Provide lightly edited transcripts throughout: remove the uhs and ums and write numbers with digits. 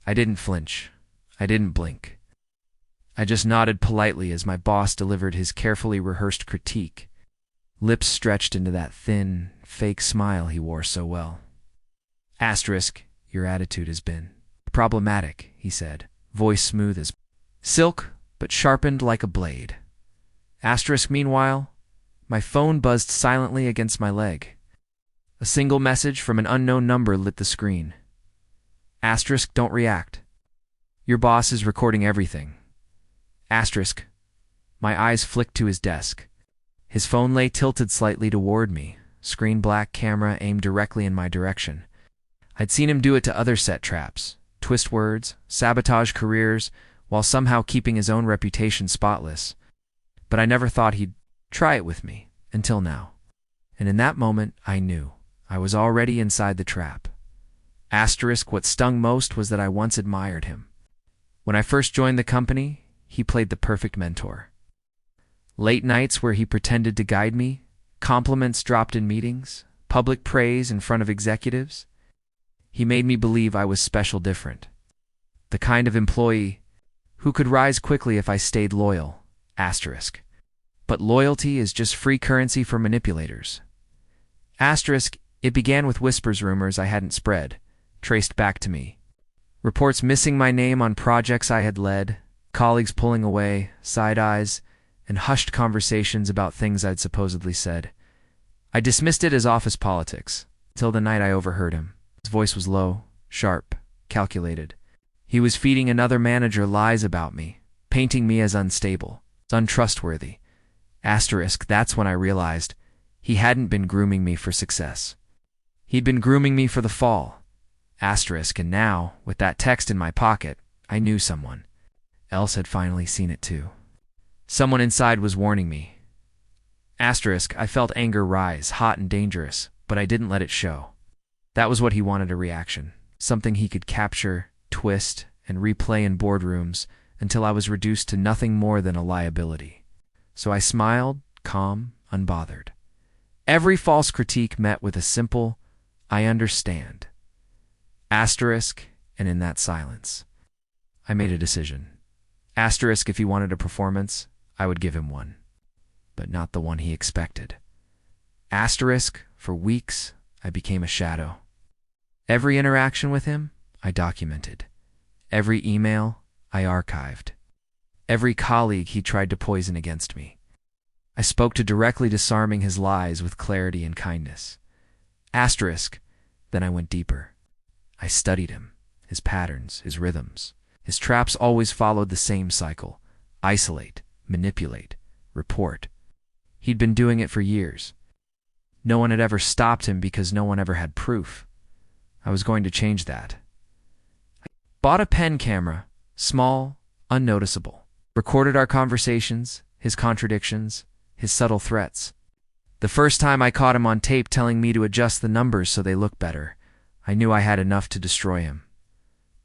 I didn't flinch. I didn't blink. I just nodded politely as my boss delivered his carefully rehearsed critique, lips stretched into that thin, fake smile he wore so well. Asterisk, your attitude has been problematic, he said, voice smooth as silk, but sharpened like a blade. Asterisk, meanwhile, my phone buzzed silently against my leg. A single message from an unknown number lit the screen. Asterisk, don't react. Your boss is recording everything. Asterisk. My eyes flicked to his desk. His phone lay tilted slightly toward me, screen black, camera aimed directly in my direction. I'd seen him do it to other set traps, twist words, sabotage careers, while somehow keeping his own reputation spotless. But I never thought he'd try it with me, until now. And in that moment, I knew. I was already inside the trap. Asterisk, what stung most was that I once admired him. When I first joined the company, he played the perfect mentor. Late nights where he pretended to guide me, compliments dropped in meetings, public praise in front of executives. He made me believe I was special different. The kind of employee who could rise quickly if I stayed loyal. Asterisk. But loyalty is just free currency for manipulators. Asterisk, it began with whispers, rumors I hadn't spread, traced back to me. Reports missing my name on projects I had led, colleagues pulling away, side eyes, and hushed conversations about things I'd supposedly said. I dismissed it as office politics, till the night I overheard him. His voice was low, sharp, calculated. He was feeding another manager lies about me, painting me as unstable, untrustworthy. Asterisk, that's when I realized he hadn't been grooming me for success. He'd been grooming me for the fall. Asterisk, and now, with that text in my pocket, I knew someone else had finally seen it too. Someone inside was warning me. Asterisk, I felt anger rise, hot and dangerous, but I didn't let it show. That was what he wanted, a reaction, something he could capture, twist, and replay in boardrooms until I was reduced to nothing more than a liability. So I smiled, calm, unbothered. Every false critique met with a simple, I understand. Asterisk, and in that silence, I made a decision. Asterisk, if he wanted a performance, I would give him one, but not the one he expected. Asterisk, for weeks, I became a shadow. Every interaction with him, I documented. Every email, I archived. Every colleague he tried to poison against me. I spoke to directly disarming his lies with clarity and kindness. Asterisk, then I went deeper. I studied him, his patterns, his rhythms. His traps always followed the same cycle: isolate, manipulate, report. He'd been doing it for years. No one had ever stopped him because no one ever had proof. I was going to change that. I bought a pen camera, small, unnoticeable. Recorded our conversations, his contradictions, his subtle threats. The first time I caught him on tape telling me to adjust the numbers so they looked better, I knew I had enough to destroy him.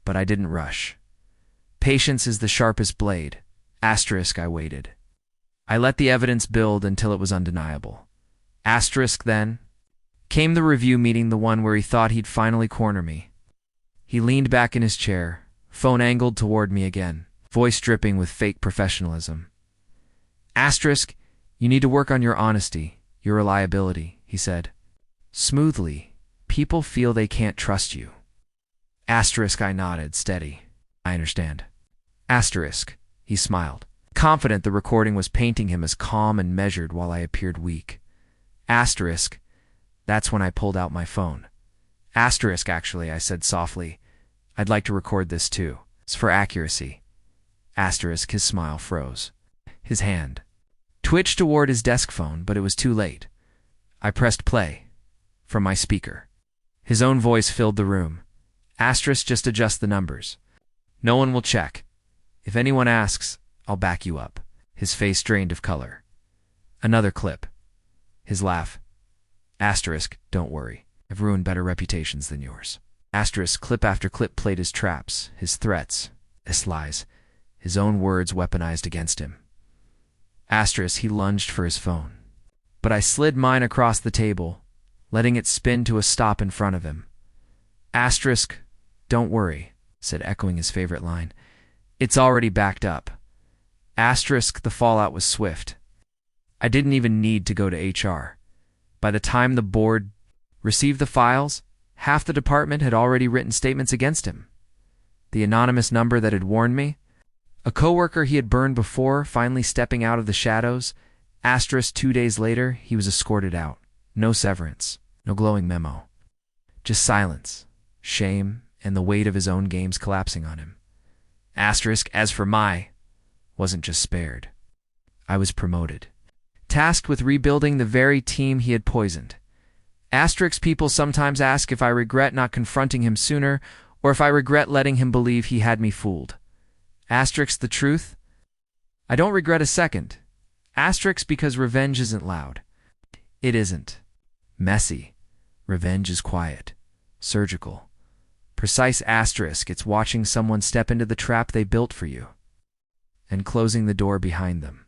But I didn't rush. Patience is the sharpest blade. Asterisk, I waited. I let the evidence build until it was undeniable. Asterisk, then came the review meeting, the one where he thought he'd finally corner me. He leaned back in his chair, phone angled toward me again, voice dripping with fake professionalism. Asterisk, you need to work on your honesty, your reliability, he said. Smoothly, people feel they can't trust you. Asterisk, I nodded, steady. I understand. Asterisk, he smiled, confident the recording was painting him as calm and measured while I appeared weak. Asterisk, that's when I pulled out my phone. Asterisk, actually, I said softly, I'd like to record this too. It's for accuracy. Asterisk, his smile froze. His hand twitched toward his desk phone, but it was too late. I pressed play from my speaker. His own voice filled the room. Asterisk, just adjust the numbers. No one will check. If anyone asks, I'll back you up. His face drained of color. Another clip. His laugh. Asterisk, don't worry. I've ruined better reputations than yours. Asterisk, clip after clip played his traps, his threats, his lies, his own words weaponized against him. Asterisk, he lunged for his phone. But I slid mine across the table, letting it spin to a stop in front of him. Asterisk, don't worry. said, echoing his favorite line. It's already backed up. Asterisk, the fallout was swift. I didn't even need to go to HR. By the time the board received the files, half the department had already written statements against him. The anonymous number that had warned me, a coworker he had burned before, finally stepping out of the shadows. Asterisk, 2 days later, he was escorted out. No severance, no glowing memo. Just silence, shame, and the weight of his own games collapsing on him. Asterisk, as for wasn't just spared. I was promoted, tasked with rebuilding the very team he had poisoned. Asterisk, people sometimes ask if I regret not confronting him sooner, or if I regret letting him believe he had me fooled. Asterisk, the truth? I don't regret a second. Asterisk, because revenge isn't loud. It isn't. Messy. Revenge is quiet. Surgical. Precise. Asterisk, it's watching someone step into the trap they built for you and closing the door behind them.